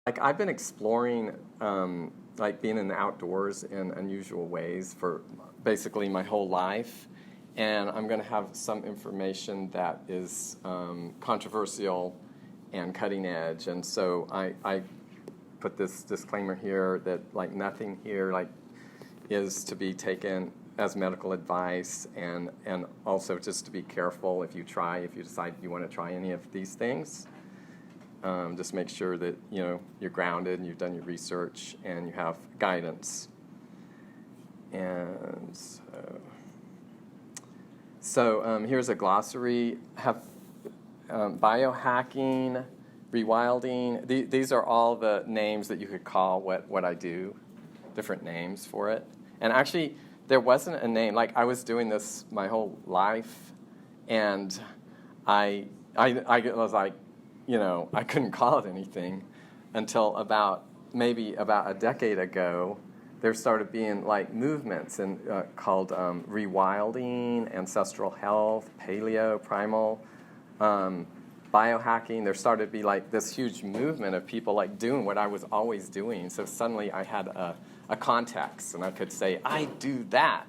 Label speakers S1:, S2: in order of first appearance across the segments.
S1: Like I've been exploring like being in the outdoors in unusual ways for basically my whole life, and I'm going to have some information that is controversial and cutting edge, and so I put this disclaimer here that like nothing here like is to be taken as medical advice, and also just to be careful if you decide you want to try any of these things. Just make sure that you're grounded and you've done your research and you have guidance. And so here's a glossary. Have biohacking, rewilding. These are all the names that you could call what I do. Different names for it. And actually, there wasn't a name. Like I was doing this my whole life, and I was like, I couldn't call it anything until maybe about a decade ago. There started being like movements called Rewilding, Ancestral Health, Paleo, Primal, Biohacking. There started to be like this huge movement of people like doing what I was always doing. So suddenly I had a context, and I could say, I do that.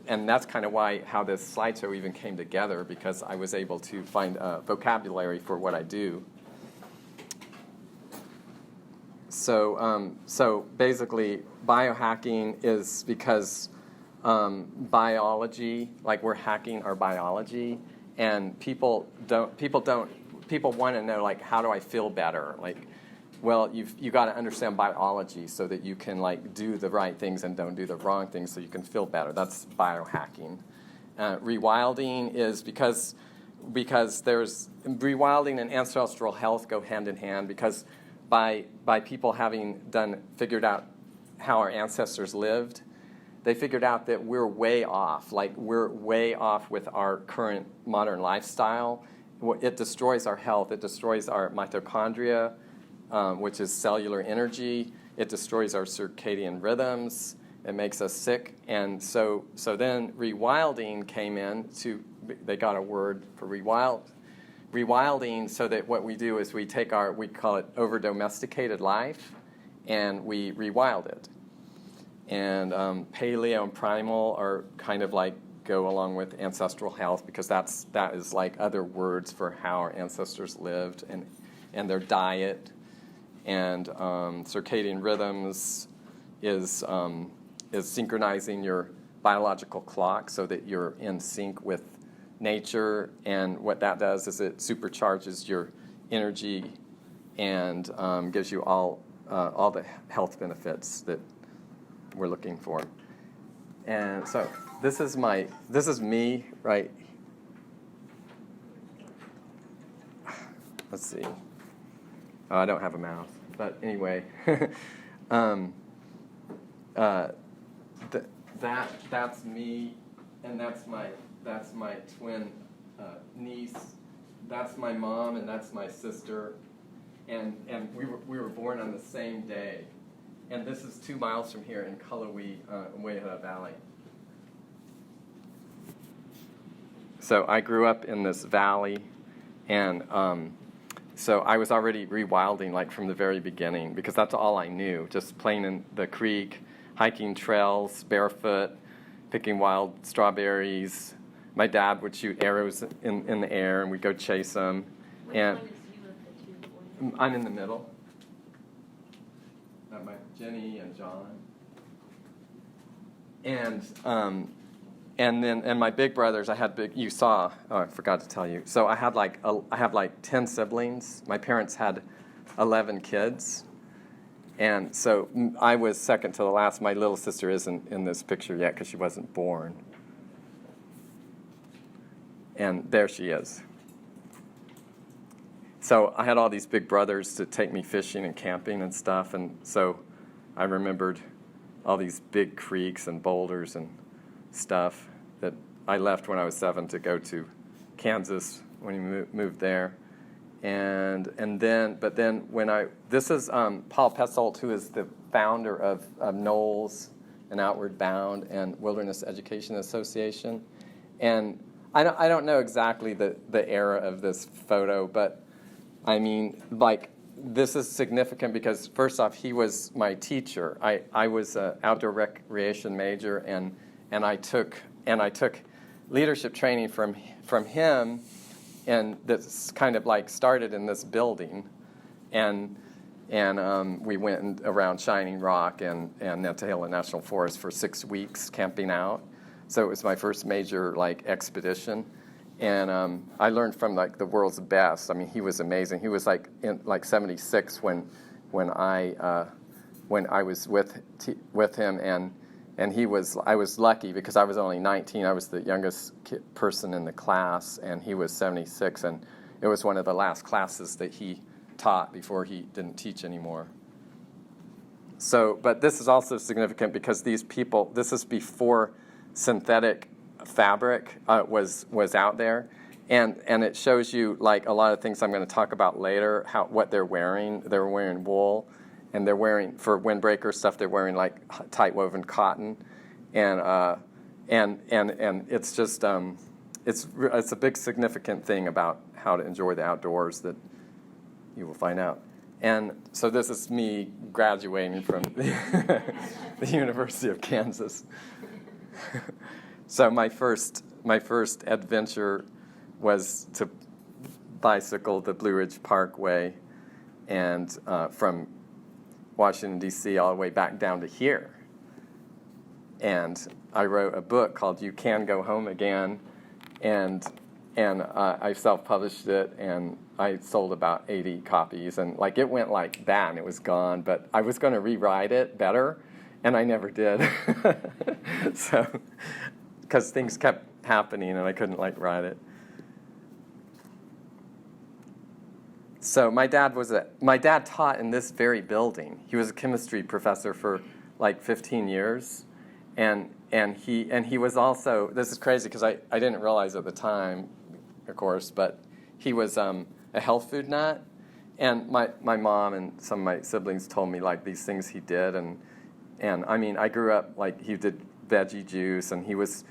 S1: And that's kind of how this slideshow even came together, because I was able to find a vocabulary for what I do. So basically, biohacking is because biology, like we're hacking our biology, and people want to know like, how do I feel better? Like, well, you got to understand biology so that you can like do the right things and don't do the wrong things, so you can feel better. That's biohacking. Rewilding is because there's rewilding and ancestral health go hand in hand, because by people having figured out how our ancestors lived, they figured out that we're way off. Like we're way off with our current modern lifestyle. It destroys our health. It destroys our mitochondria, which is cellular energy. It destroys our circadian rhythms. It makes us sick. And so then rewilding came in. They got a word for rewilding, so that what we do is we call it over-domesticated life, and we rewild it. And paleo and primal are kind of like go along with ancestral health, because that is like other words for how our ancestors lived and their diet. And circadian rhythms is synchronizing your biological clock so that you're in sync with nature. And what that does is it supercharges your energy and gives you all the health benefits that we're looking for. And so this is me, right? Let's see. Oh, I don't have a mouth, but anyway, that's me, and that's my twin niece. That's my mom, and that's my sister, and we were born on the same day. And this is 2 miles from here in Cullowhee, Wayhota Valley. So I grew up in this valley, and so I was already rewilding like from the very beginning, because that's all I knew, just playing in the creek, hiking trails, barefoot, picking wild strawberries. My dad would shoot arrows in the air, and we'd go chase them.
S2: Which
S1: and
S2: one is you of the 2 boys?
S1: I'm in the middle. Jenny and John. And my big brothers, I forgot to tell you. So I have like 10 siblings. My parents had 11 kids. And so I was second to the last. My little sister isn't in this picture yet because she wasn't born. And there she is. So I had all these big brothers to take me fishing and camping and stuff, and so I remembered all these big creeks and boulders and stuff that I left when I was 7 to go to Kansas when he moved there. And then this is Paul Passel, who is the founder of Knowles and Outward Bound and Wilderness Education Association. And I don't know exactly the era of this photo, but I mean, like this is significant because first off, he was my teacher. I was an outdoor recreation major, and I took leadership training from him, and that's kind of like started in this building, and we went around Shining Rock and Netahela National Forest for 6 weeks camping out. So it was my first major like expedition. And I learned from like the world's best. I mean, he was amazing. He was like in like 76 when I was with him, and I was lucky because I was only 19. I was the youngest person in the class, and he was 76, and it was one of the last classes that he taught before he didn't teach anymore. So, but this is also significant because these people. This is before synthetic fabric was out there, and it shows you like a lot of things I'm going to talk about later. What they're wearing. They're wearing wool, and they're wearing for windbreaker stuff. They're wearing like tight woven cotton, and it's just it's a big significant thing about how to enjoy the outdoors that you will find out. And so this is me graduating from the University of Kansas. So my first adventure was to bicycle the Blue Ridge Parkway, and from Washington, D.C. all the way back down to here. And I wrote a book called You Can Go Home Again, and I self-published it, and I sold about 80 copies, and like it went like that, and it was gone. But I was going to rewrite it better, and I never did. So, because things kept happening, and I couldn't like write it. So my dad taught in this very building. He was a chemistry professor for like 15 years, and he was also, this is crazy because I didn't realize at the time, of course, but he was a health food nut, and my mom and some of my siblings told me like these things he did, and I mean I grew up like he did veggie juice, and he was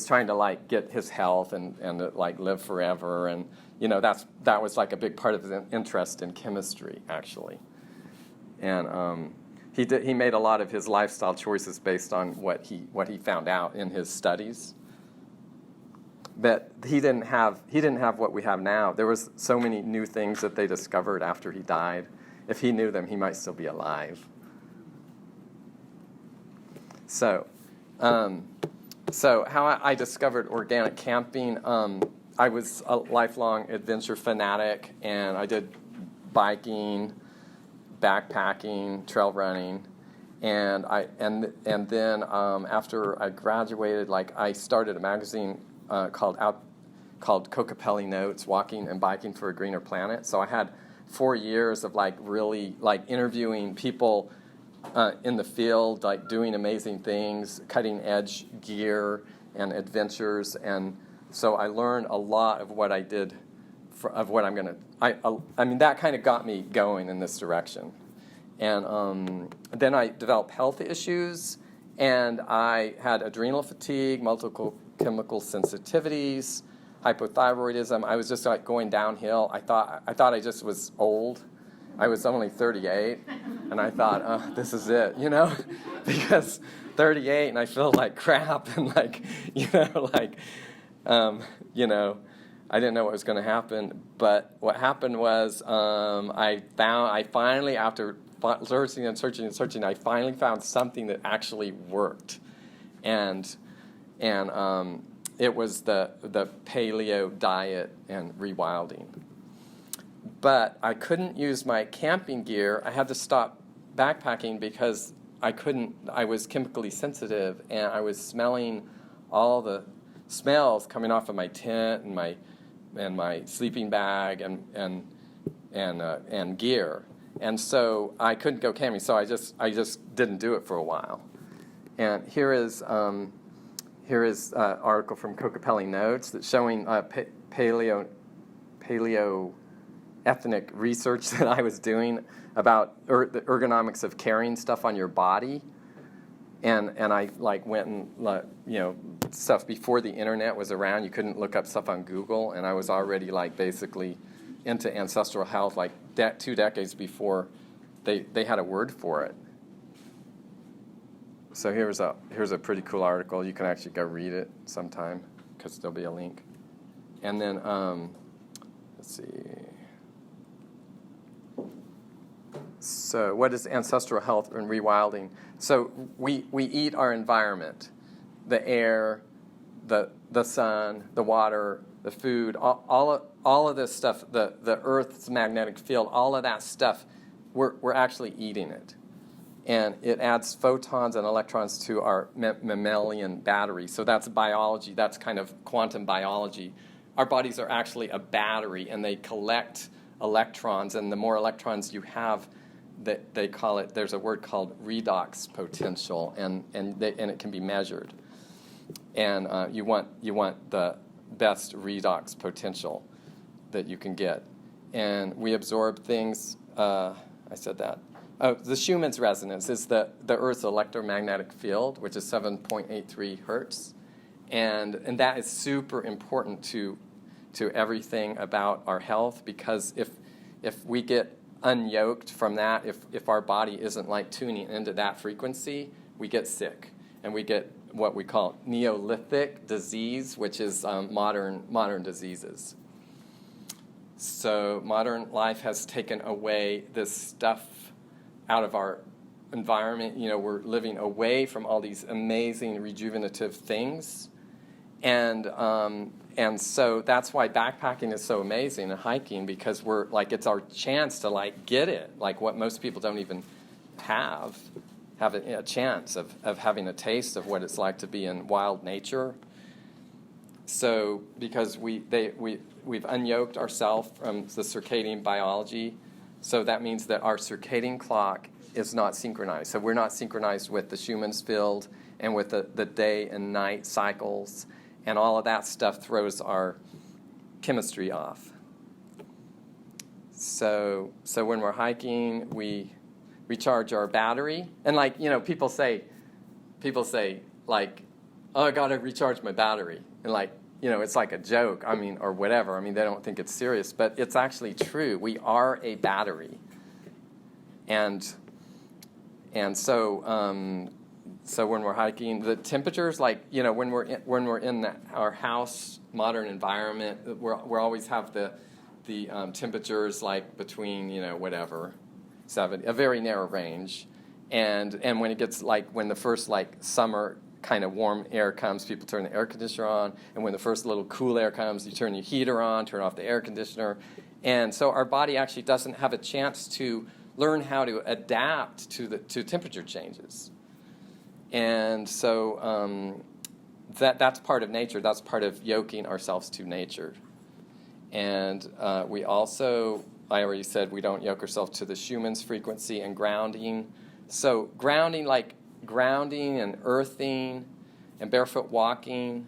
S1: trying to like get his health and like live forever, and you know that was like a big part of his interest in chemistry actually, and he made a lot of his lifestyle choices based on what he found out in his studies. But he didn't have what we have now. There was so many new things that they discovered after he died. If he knew them, he might still be alive. So how I discovered organic camping, I was a lifelong adventure fanatic, and I did biking, backpacking, trail running, and then after I graduated, like I started a magazine called Kokopelli Notes, Walking and Biking for a Greener Planet. So I had 4 years of like really like interviewing people in the field, like doing amazing things, cutting edge gear and adventures, and so I learned a lot of what I did, of what I'm gonna. I mean that kind of got me going in this direction, and then I developed health issues, and I had adrenal fatigue, multiple chemical sensitivities, hypothyroidism. I was just like going downhill. I thought I just was old. I was only 38, and I thought, this is it, you know, because 38 and I feel like crap, and like, you know, I didn't know what was going to happen. But what happened was I finally, after searching and searching and searching, I finally found something that actually worked, and it was the Paleo diet and Rewilding. But I couldn't use my camping gear. I had to stop backpacking because I was chemically sensitive, and I was smelling all the smells coming off of my tent and my sleeping bag and gear. And so I couldn't go camping, so I just didn't do it for a while. And here is an article from Kokopelli Notes that's showing paleo ethnic research that I was doing about the ergonomics of carrying stuff on your body, and I like went and stuff before the internet was around. You couldn't look up stuff on Google, and I was already like basically into ancestral health like 2 decades before they had a word for it. So here's a pretty cool article. You can actually go read it sometime because there'll be a link. And then, let's see. So what is ancestral health and rewilding? So we eat our environment, the air, the sun, the water, the food, all of this stuff, the Earth's magnetic field, all of that stuff, we're actually eating it. And it adds photons and electrons to our mammalian battery. So that's biology. That's kind of quantum biology. Our bodies are actually a battery, and they collect electrons. And the more electrons you have, they call it. There's a word called redox potential, and it can be measured. And you want the best redox potential that you can get. And we absorb things. I said that. Oh, the Schumanns resonance is the Earth's electromagnetic field, which is 7.83 hertz. And that is super important to everything about our health, because if we get unyoked from that, if our body isn't like tuning into that frequency, we get sick. And we get what we call Neolithic disease, which is modern diseases. So modern life has taken away this stuff out of our environment. We're living away from all these amazing rejuvenative things. And so that's why backpacking is so amazing and hiking, because we're like, it's our chance to like get it, like what most people don't even have a chance of having a taste of what it's like to be in wild nature. So because we've unyoked ourselves from the circadian biology, so that means that our circadian clock is not synchronized. So we're not synchronized with the Schumanns field and with the day and night cycles, and all of that stuff throws our chemistry off. So when we're hiking, we recharge our battery, and like people say like, oh, I gotta recharge my battery, and like it's like a joke, or whatever. They don't think it's serious, but it's actually true. We are a battery, and so when we're hiking, the temperatures, like when we're in our house modern environment, we always have the temperatures like between whatever 70, a very narrow range, and when it gets like when the first like summer kind of warm air comes, people turn the air conditioner on, and when the first little cool air comes, you turn your heater on, turn off the air conditioner, and so our body actually doesn't have a chance to learn how to adapt to temperature changes. And so that's part of nature. That's part of yoking ourselves to nature. And we also, I already said, we don't yoke ourselves to the Schumanns frequency, and grounding. So grounding and earthing and barefoot walking,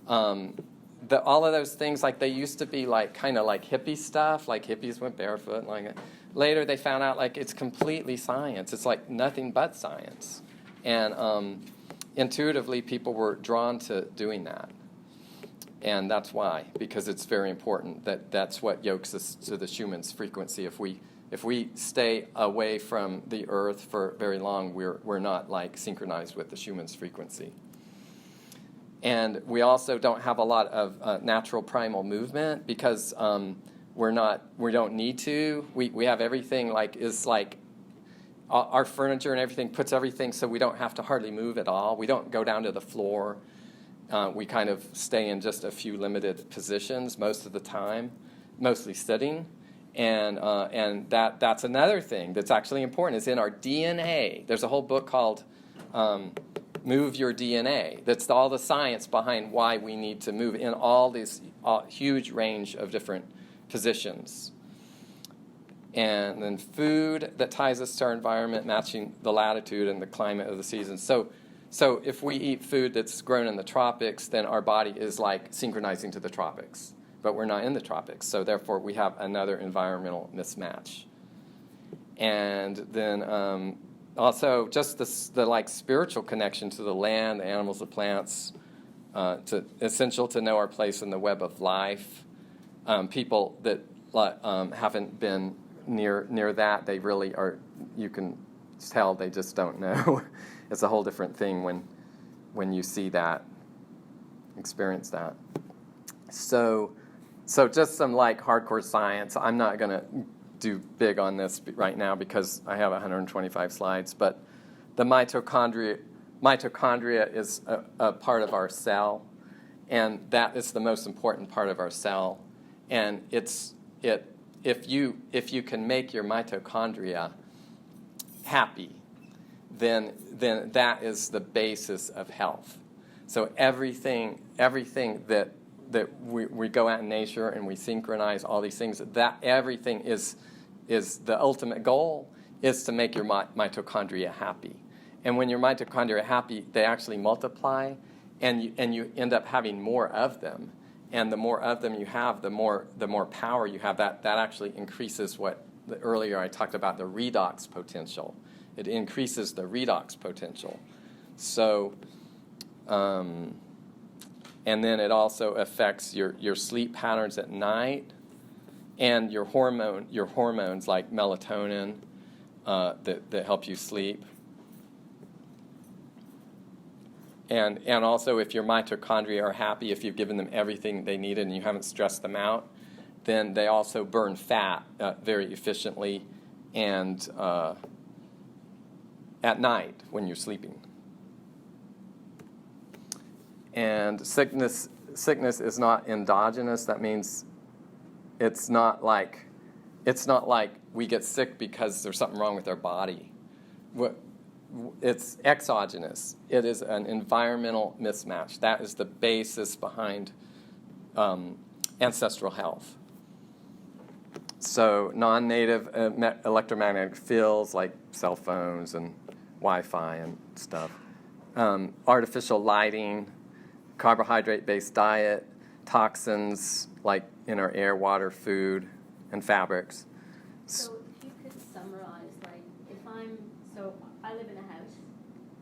S1: all of those things, like they used to be like kind of like hippie stuff, like hippies went barefoot. Like later they found out like it's completely science. It's like nothing but science. And intuitively people were drawn to doing that. And that's why, because it's very important that's what yokes us to the Schumanns frequency. If we stay away from the Earth for very long, we're not like synchronized with the Schumanns frequency. And we also don't have a lot of natural primal movement, because we don't need to. We have everything like our furniture and everything puts everything so we don't have to hardly move at all. We don't go down to the floor. We kind of stay in just a few limited positions most of the time, mostly sitting. And that's another thing that's actually important. It's in our DNA. There's a whole book called Move Your DNA. That's all the science behind why we need to move in all this huge range of different positions. And then food that ties us to our environment, matching the latitude and the climate of the season. So if we eat food that's grown in the tropics, then our body is like synchronizing to the tropics. But we're not in the tropics, so therefore we have another environmental mismatch. And then also just the like spiritual connection to the land, the animals, the plants, essential to know our place in the web of life. People that haven't been near that, they really are. You can tell they just don't know. It's a whole different thing when you see that, experience that. So just some like hardcore science. I'm not going to do big on this right now because I have 125 slides, but the mitochondria is a part of our cell, and that is the most important part of our cell. And if you can make your mitochondria happy, then that is the basis of health. So everything that we go out in nature and we synchronize all these things, that everything is the ultimate goal is to make your mitochondria happy. And when your mitochondria are happy, they actually multiply, and you end up having more of them. And the more of them you have, the more power you have. That actually increases earlier I talked about the redox potential. It increases the redox potential. So, and then it also affects your sleep patterns at night, and your hormones like melatonin that help you sleep. And also, if your mitochondria are happy, if you've given them everything they needed and you haven't stressed them out, then they also burn fat very efficiently and at night when you're sleeping. And sickness is not endogenous. That means it's not like we get sick because there's something wrong with our body. It's exogenous. It is an environmental mismatch. That is the basis behind ancestral health. So non-native electromagnetic fields like cell phones and Wi-Fi and stuff, artificial lighting, carbohydrate-based diet, toxins like in our air, water, food, and fabrics.
S2: So if you could summarize, like, so I live in a house,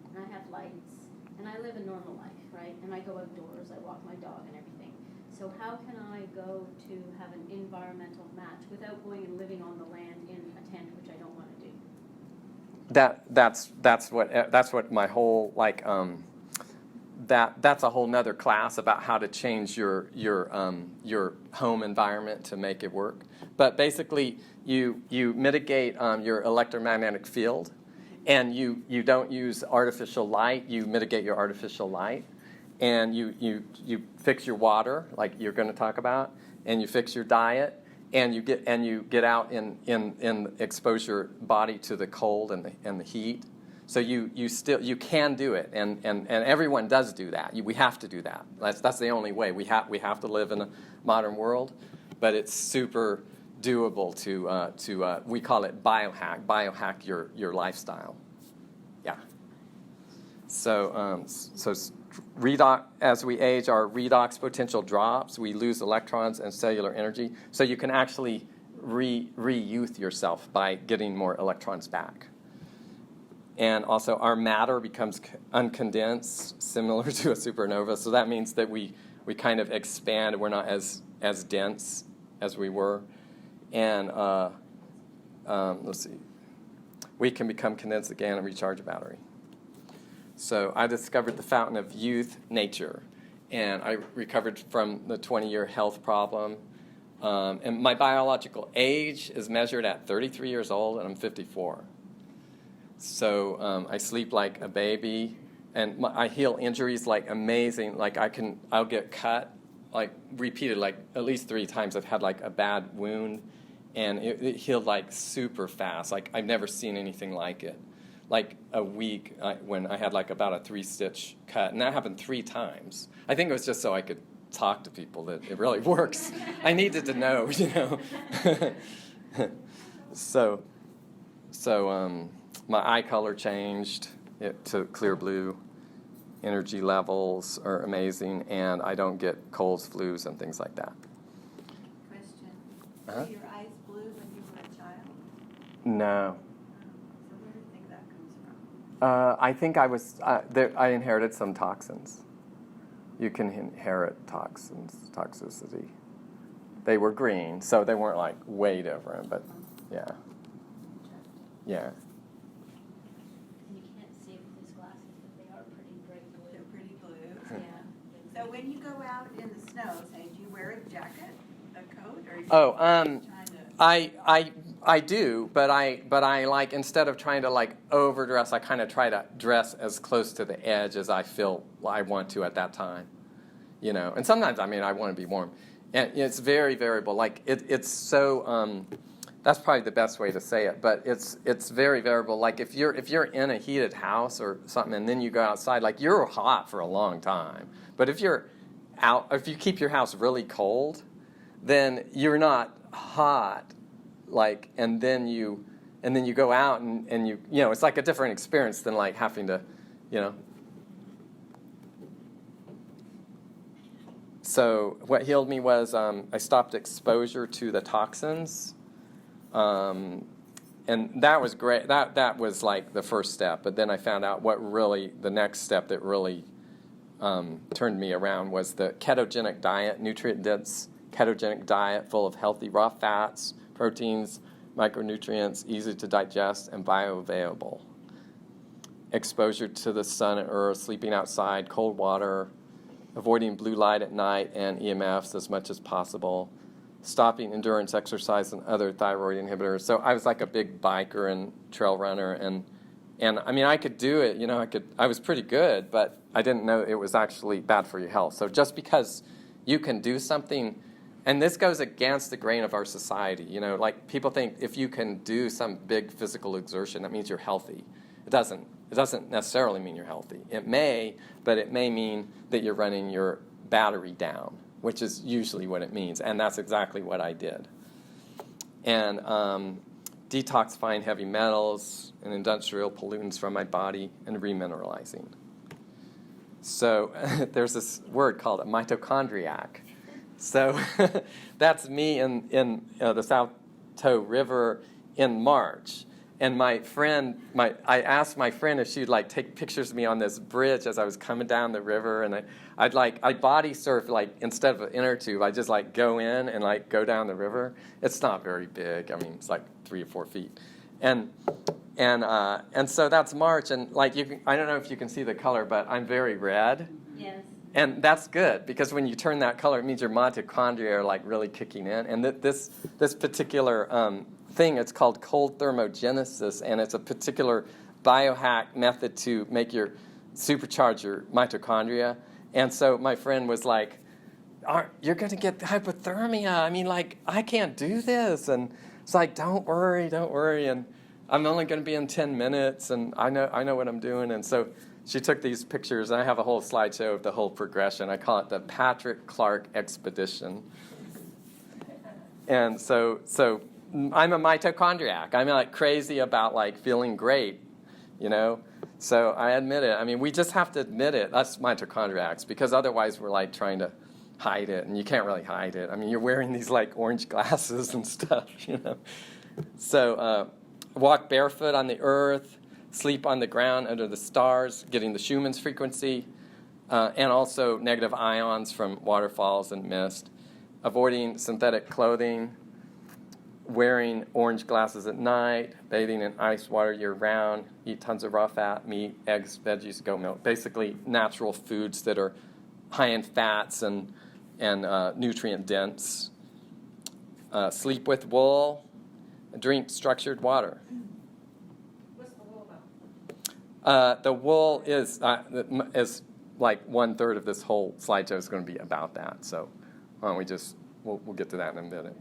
S2: and I have lights, and I live a normal life, right? And I go outdoors, I walk my dog and everything. So how can I go to have an environmental match without going and living on the land in a tent, which I don't want to do?
S1: That's what my whole that's a whole nother class about how to change your home environment to make it work. But basically, you mitigate your electromagnetic field, and you don't use artificial light. You mitigate your artificial light, and you fix your water, like you're going to talk about, and you fix your diet, and you get out and expose your body to the cold and the heat. So you can do it, and everyone does do that. We have to do that. That's the only way. We have to live in a modern world, but it's super doable to we call it biohack your lifestyle. Yeah. So redox, as we age, our redox potential drops. We lose electrons and cellular energy. So you can actually re-youth yourself by getting more electrons back. And also our matter becomes uncondensed, similar to a supernova. So that means that we kind of expand. We're not as dense as we were. And let's see. We can become condensed again and recharge a battery. So I discovered the fountain of youth, nature. And I recovered from the 20-year health problem. And my biological age is measured at 33 years old, and I'm 54. So I sleep like a baby, and I heal injuries like amazing. Like I'll get cut, like repeated, like at least 3 times. I've had like a bad wound, and it healed like super fast. Like I've never seen anything like it. Like a week when I had like about a 3-stitch cut, and that happened 3 times. I think it was just so I could talk to people that it really works. I needed to know, So my eye color changed to clear blue. Energy levels are amazing, and I don't get colds, flus, and things like that.
S3: Question.
S1: Uh-huh.
S3: Were your eyes blue when you were a child?
S1: No.
S3: So where do you think that comes from?
S1: I think I inherited some toxins. You can inherit toxins, toxicity. they were green, so they weren't like way different, but yeah. Yeah.
S2: You can't see with these glasses, but they are pretty bright blue.
S3: They're pretty blue.
S2: Yeah.
S3: So when you go out in the snow, say, do you wear a jacket, a coat, or are you
S1: Oh,
S3: trying to?
S1: I do, but I like, instead of trying to like overdress, I kind of try to dress as close to the edge as I feel I want to at that time, you know. And sometimes, I mean, I want to be warm, and it's very variable. Like it's so. That's probably the best way to say it, but it's very variable. Like if you're in a heated house or something, and then you go outside, like you're hot for a long time. But if you're out, if you keep your house really cold, then you're not hot. Like, and then you go out and you know, it's like a different experience than like having to, you know. So what healed me was I stopped exposure to the toxins. And that was great. That was like the first step. But then I found out the next step that really turned me around was the ketogenic diet, nutrient-dense ketogenic diet full of healthy raw fats, proteins, micronutrients, easy to digest, and bioavailable. Exposure to the sun and earth, sleeping outside, cold water, avoiding blue light at night and EMFs as much as possible, stopping endurance exercise and other thyroid inhibitors. So I was like a big biker and trail runner, and I mean I could do it, you know, I was pretty good, but I didn't know it was actually bad for your health. So just because you can do something, and this goes against the grain of our society, you know, like people think if you can do some big physical exertion, that means you're healthy. It doesn't necessarily mean you're healthy. It may, but it may mean that you're running your battery down, which is usually what it means, and that's exactly what I did. And detoxifying heavy metals and industrial pollutants from my body and remineralizing. So there's this word called a mitochondriac. So that's me in the South Toe River in March. And my friend, I asked my friend if she'd like take pictures of me on this bridge as I was coming down the river, and I body surf, like instead of an inner tube, I just like go in and like go down the river. It's not very big. I mean, it's like 3 or 4 feet, and so that's March, and like I don't know if you can see the color, but I'm very red.
S2: Yes.
S1: And that's good, because when you turn that color, it means your mitochondria are like really kicking in. And this particular thing, it's called cold thermogenesis, and it's a particular biohack method to make supercharge your mitochondria. And so my friend was like, you're going to get hypothermia. I mean, like, I can't do this. And it's like, don't worry. And I'm only going to be in 10 minutes, and I know what I'm doing. And so she took these pictures, and I have a whole slideshow of the whole progression. I call it the Patrick Clark Expedition. And so I'm a mitochondriac. I'm like crazy about like feeling great, you know. So I admit it. I mean, we just have to admit it. Us mitochondriacs, because otherwise we're like trying to hide it, and you can't really hide it. I mean, you're wearing these like orange glasses and stuff, you know. So walk barefoot on the earth, sleep on the ground under the stars, getting the Schumanns frequency, and also negative ions from waterfalls and mist, avoiding synthetic clothing, wearing orange glasses at night, bathing in ice water year-round, eat tons of raw fat, meat, eggs, veggies, goat milk, basically natural foods that are high in fats and nutrient-dense. Sleep with wool, drink structured water.
S3: What's the wool about?
S1: The wool is like 1/3 of this whole slideshow is going to be about that. So why don't we we'll get to that in a minute.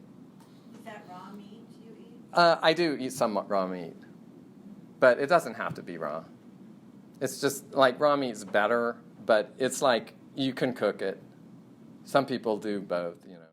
S3: Is that raw meat you eat?
S1: I do eat some raw meat, but it doesn't have to be raw. It's just like raw meat is better, but it's like you can cook it. Some people do both, you know.